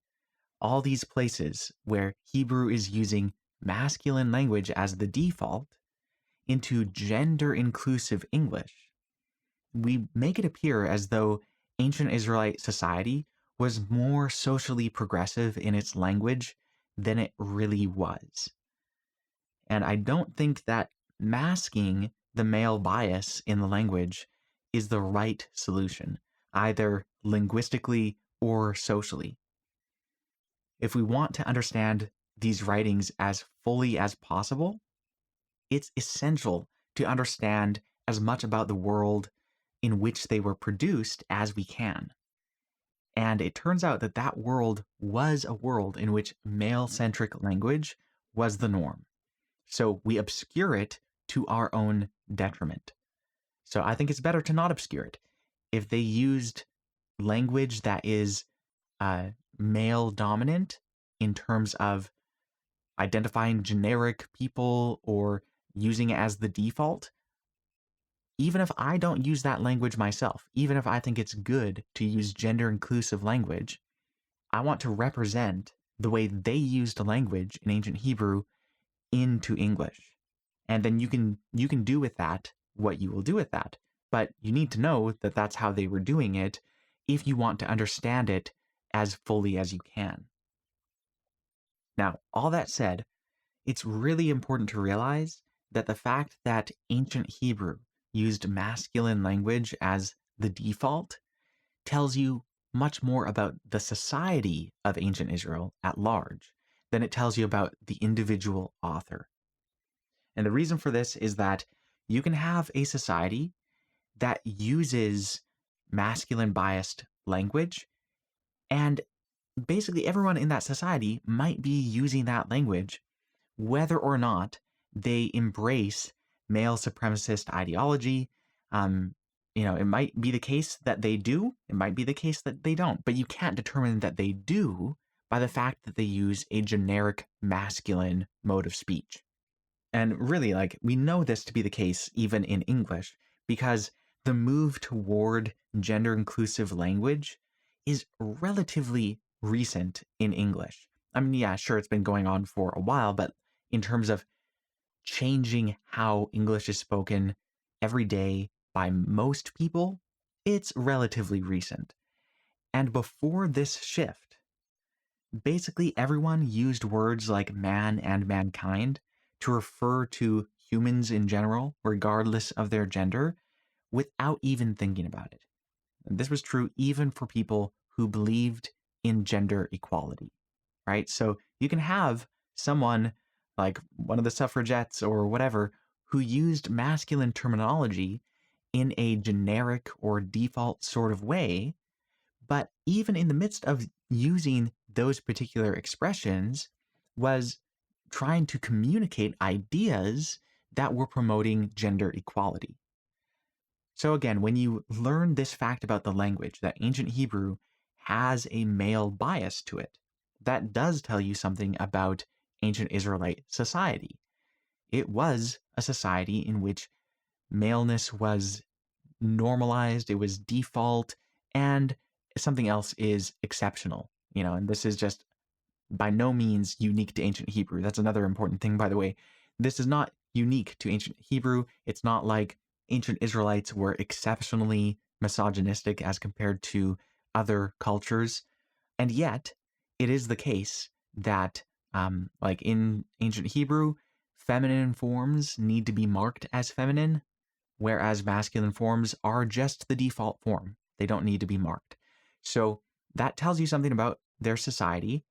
all these places where Hebrew is using masculine language as the default into gender inclusive English, we make it appear as though ancient Israelite society was more socially progressive in its language than it really was. And I don't think that masking the male bias in the language is the right solution, either linguistically or socially. If we want to understand these writings as fully as possible, it's essential to understand as much about the world in which they were produced as we can. And it turns out that that world was a world in which male-centric language was the norm. So we obscure it to our own detriment. So I think it's better to not obscure it. If they used language that is male dominant in terms of identifying generic people or using it as the default, even if I don't use that language myself, even if I think it's good to use gender inclusive language, I want to represent the way they used language in ancient Hebrew into English. And then you can do with that what you will do with that. But you need to know that that's how they were doing it if you want to understand it as fully as you can. Now, all that said, it's really important to realize that the fact that ancient Hebrew used masculine language as the default tells you much more about the society of ancient Israel at large than it tells you about the individual author. And the reason for this is that you can have a society that uses masculine biased language, and basically everyone in that society might be using that language whether or not they embrace male supremacist ideology. It might be the case that they do, it might be the case that they don't, but you can't determine that they do by the fact that they use a generic masculine mode of speech. And really, we know this to be the case even in English, because the move toward gender inclusive language is relatively recent in English. I mean, yeah, sure, it's been going on for a while, but in terms of changing how English is spoken every day by most people, it's relatively recent. And before this shift, basically everyone used words like man and mankind to refer to humans in general, regardless of their gender, without even thinking about it. And this was true even for people who believed in gender equality, right? So you can have someone like one of the suffragettes or whatever who used masculine terminology in a generic or default sort of way, but even in the midst of using those particular expressions was trying to communicate ideas that were promoting gender equality. So again, when you learn this fact about the language, that ancient Hebrew has a male bias to it, that does tell you something about ancient Israelite society. It was a society in which maleness was normalized, it was default, and something else is exceptional. And this is just by no means unique to ancient Hebrew. That's another important thing, by the way. This is not unique to ancient Hebrew. It's not like ancient Israelites were exceptionally misogynistic as compared to other cultures. And yet, it is the case that, like in ancient Hebrew, feminine forms need to be marked as feminine, whereas masculine forms are just the default form. They don't need to be marked. So that tells you something about their society,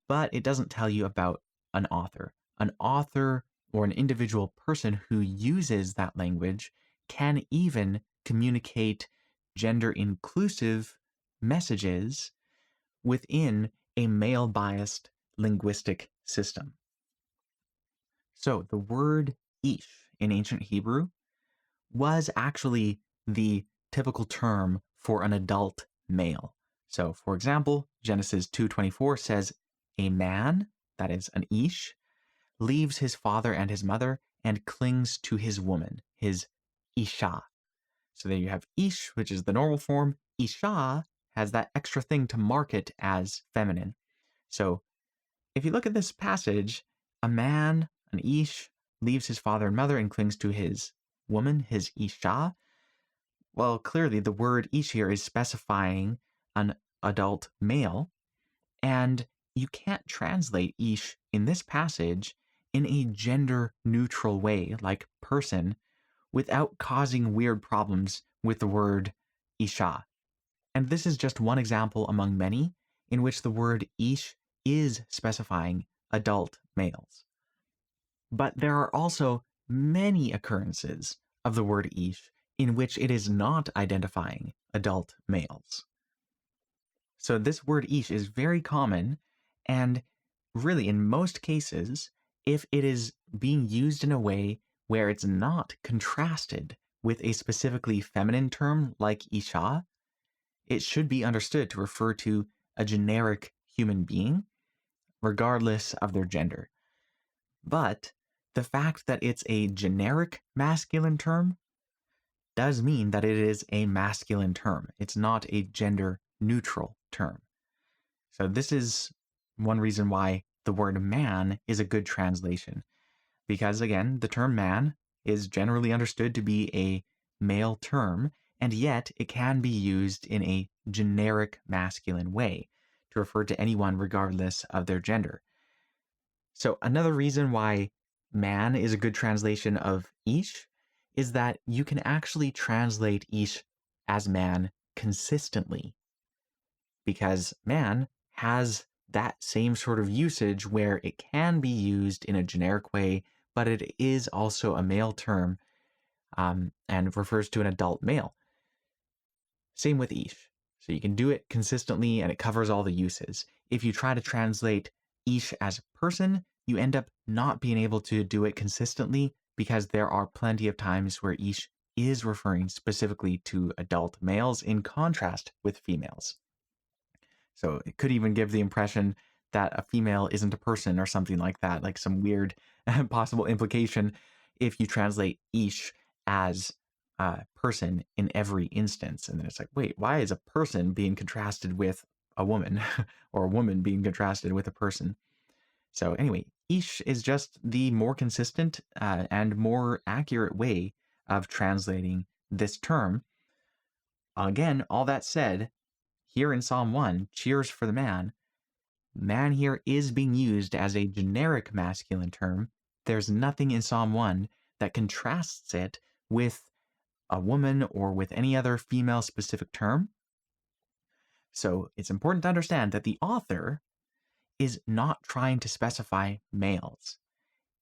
but it doesn't tell you about an author. An author or an individual person who uses that language can even communicate gender inclusive messages within a male biased linguistic system. So the word ish in ancient Hebrew was actually the typical term for an adult male. So for example, Genesis 2:24 says, a man, that is an ish, leaves his father and his mother and clings to his woman, his isha. So there you have ish, which is the normal form. Isha has that extra thing to mark it as feminine. So if you look at this passage, a man, an ish, leaves his father and mother and clings to his woman, his isha. Well, clearly the word ish here is specifying an adult male, and you can't translate ish in this passage in a gender neutral way, like person, without causing weird problems with the word isha. And this is just one example among many in which the word ish is specifying adult males. But there are also many occurrences of the word ish in which it is not identifying adult males. So this word ish is very common, and really in most cases, if it is being used in a way where it's not contrasted with a specifically feminine term like isha, it should be understood to refer to a generic human being, regardless of their gender. But the fact that it's a generic masculine term does mean that it is a masculine term. It's not a gender neutral term. So this is one reason why the word man is a good translation. Because again, the term man is generally understood to be a male term, and yet it can be used in a generic masculine way to refer to anyone regardless of their gender. So another reason why man is a good translation of ish is that you can actually translate ish as man consistently, because man has that same sort of usage where it can be used in a generic way, but it is also a male term and refers to an adult male. Same with ish. So you can do it consistently and it covers all the uses. If you try to translate ish as person, you end up not being able to do it consistently because there are plenty of times where ish is referring specifically to adult males in contrast with females. So it could even give the impression that a female isn't a person or something like that, like some weird possible implication if you translate ish as a person in every instance. And then it's like, wait, why is a person being contrasted with a woman or a woman being contrasted with a person? So anyway, ish is just the more consistent and more accurate way of translating this term. Again, all that said, here in Psalm 1, cheers for the man, man here is being used as a generic masculine term. There's nothing in Psalm 1 that contrasts it with a woman or with any other female specific term. So it's important to understand that the author is not trying to specify males.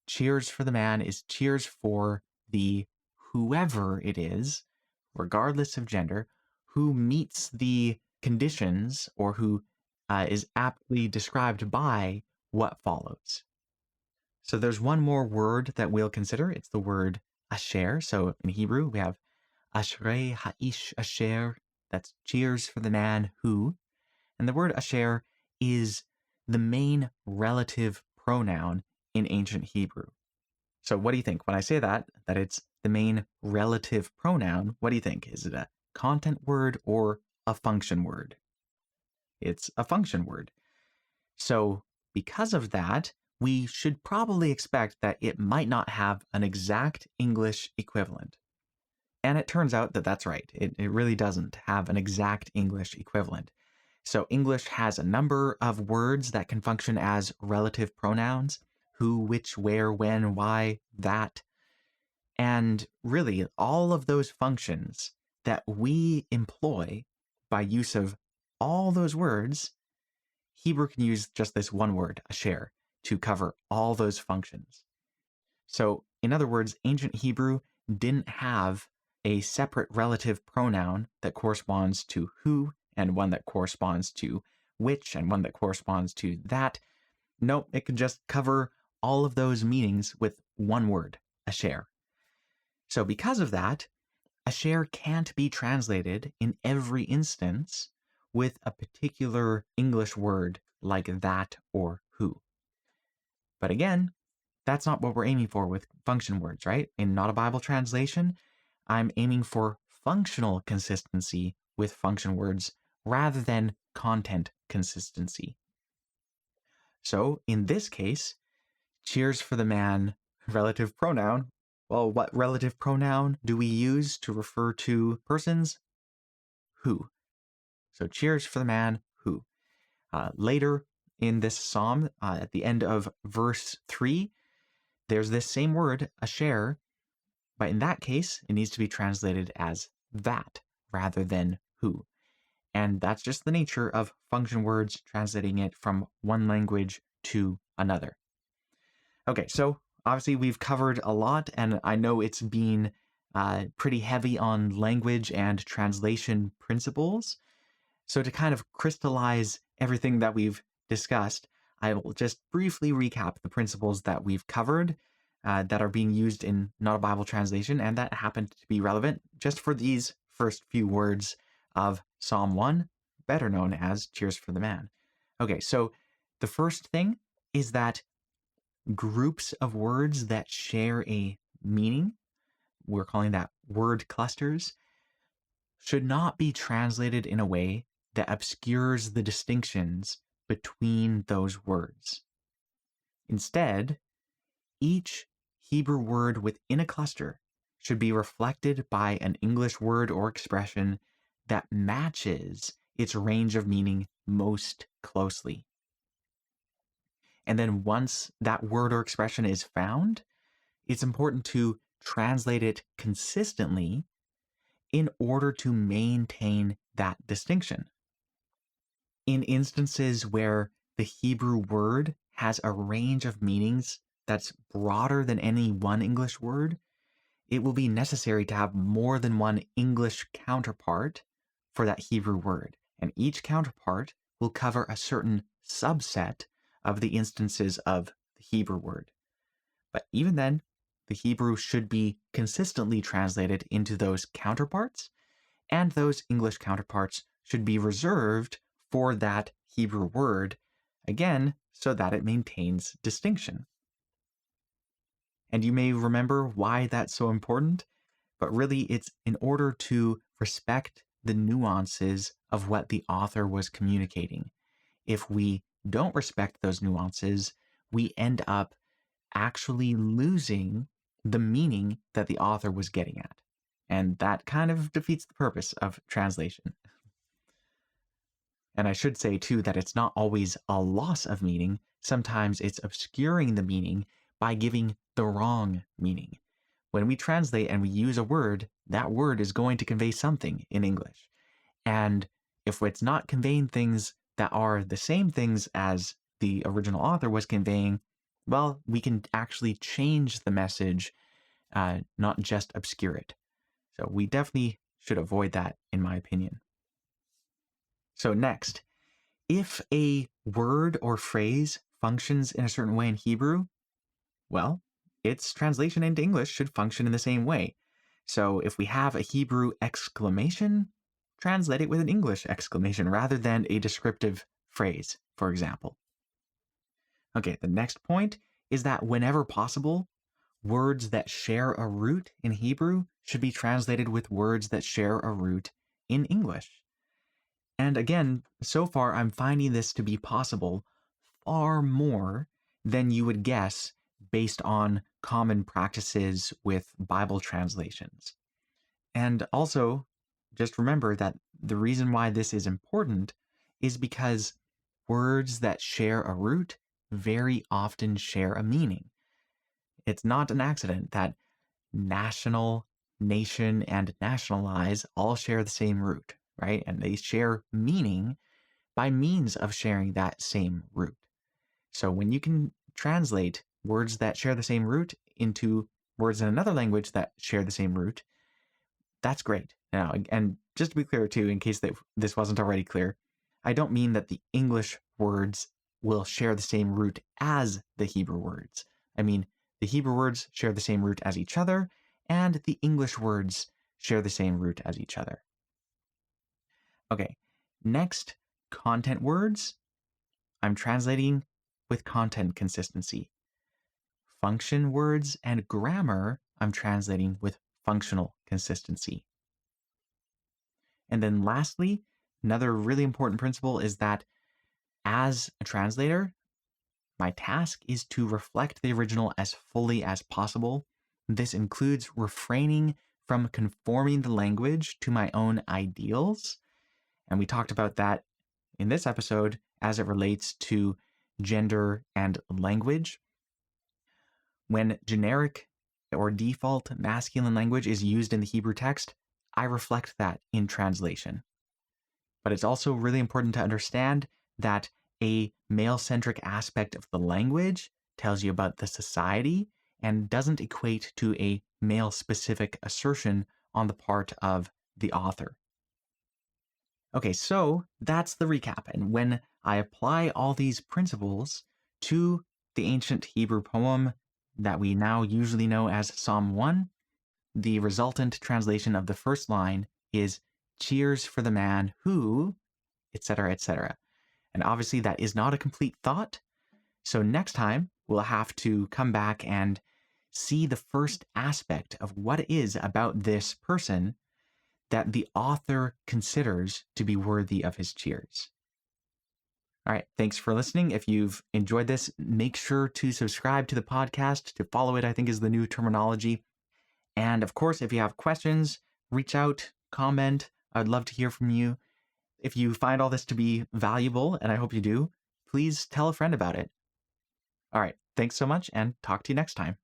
Cheers for the man is cheers for the whoever it is, regardless of gender, who meets the conditions or who is aptly described by what follows. So there's one more word that we'll consider. It's the word asher. So in Hebrew, we have ashrei ha'ish asher. That's cheers for the man who. And the word asher is the main relative pronoun in ancient Hebrew. So what do you think when I say that it's the main relative pronoun? What do you think? Is it a content word or a function word? It's a function word. So because of that, we should probably expect that it might not have an exact English equivalent. And it turns out that that's right. It really doesn't have an exact English equivalent. So English has a number of words that can function as relative pronouns: who, which, where, when, why, that. And really, all of those functions that we employ by use of all those words, Hebrew can use just this one word, asher, to cover all those functions. So, in other words, ancient Hebrew didn't have a separate relative pronoun that corresponds to who, and one that corresponds to which, and one that corresponds to that. Nope, it could just cover all of those meanings with one word, asher. So because of that, asher can't be translated in every instance with a particular English word like that or who. But again, that's not what we're aiming for with function words, right? In Not a Bible Translation, I'm aiming for functional consistency with function words rather than content consistency. So in this case, cheers for the man relative pronoun. Well, what relative pronoun do we use to refer to persons? Who. So cheers for the man who. Later in this psalm, at the end of verse 3, there's this same word, asher, but in that case, it needs to be translated as that rather than who. And that's just the nature of function words, translating it from one language to another. Okay, so obviously we've covered a lot, and I know it's been pretty heavy on language and translation principles. So to kind of crystallize everything that we've discussed, I will just briefly recap the principles that we've covered that are being used in Not a Bible Translation and that happen to be relevant just for these first few words of Psalm 1, better known as Cheers for the Man. Okay, so the first thing is that groups of words that share a meaning, we're calling that word clusters, should not be translated in a way that obscures the distinctions between those words. Instead, each Hebrew word within a cluster should be reflected by an English word or expression that matches its range of meaning most closely. And then once that word or expression is found, it's important to translate it consistently in order to maintain that distinction. In instances where the Hebrew word has a range of meanings that's broader than any one English word, it will be necessary to have more than one English counterpart for that Hebrew word. And each counterpart will cover a certain subset of the instances of the Hebrew word. But even then, the Hebrew should be consistently translated into those counterparts, and those English counterparts should be reserved for that Hebrew word, again, so that it maintains distinction. And you may remember why that's so important, but really it's in order to respect the nuances of what the author was communicating. If we don't respect those nuances, we end up actually losing the meaning that the author was getting at. And that kind of defeats the purpose of translation. And I should say, too, that it's not always a loss of meaning. Sometimes it's obscuring the meaning by giving the wrong meaning. When we translate and we use a word, that word is going to convey something in English. And if it's not conveying things that are the same things as the original author was conveying, well, we can actually change the message, not just obscure it. So we definitely should avoid that, in my opinion. So next, if a word or phrase functions in a certain way in Hebrew, well, its translation into English should function in the same way. So if we have a Hebrew exclamation, translate it with an English exclamation rather than a descriptive phrase, for example. Okay, the next point is that whenever possible, words that share a root in Hebrew should be translated with words that share a root in English. And again, so far I'm finding this to be possible far more than you would guess based on common practices with Bible translations. And also, just remember that the reason why this is important is because words that share a root very often share a meaning. It's not an accident that national, nation, and nationalize all share the same root, right? And they share meaning by means of sharing that same root. So when you can translate words that share the same root into words in another language that share the same root, that's great. Now, and just to be clear too, in case that this wasn't already clear, I don't mean that the English words will share the same root as the Hebrew words. I mean, the Hebrew words share the same root as each other, and the English words share the same root as each other. Okay, next, content words. I'm translating with content consistency. Function words and grammar, I'm translating with functional consistency. And then lastly, Another really important principle is that as a translator, my task is to reflect the original as fully as possible. This includes refraining from conforming the language to my own ideals. And we talked about that in this episode as it relates to gender and language. When generic or default masculine language is used in the Hebrew text, I reflect that in translation. But it's also really important to understand that a male-centric aspect of the language tells you about the society and doesn't equate to a male-specific assertion on the part of the author. Okay, so that's the recap. And when I apply all these principles to the ancient Hebrew poem that we now usually know as Psalm 1, the resultant translation of the first line is cheers for the man who, etc., etc. And obviously that is not a complete thought. So next time we'll have to come back and see the first aspect of what it is about this person that the author considers to be worthy of his cheers. All right, thanks for listening. If you've enjoyed this, make sure to subscribe to the podcast. To follow it, I think, is the new terminology. And of course, if you have questions, reach out, comment. I'd love to hear from you. If you find all this to be valuable, and I hope you do, please tell a friend about it. All right, thanks so much, and talk to you next time.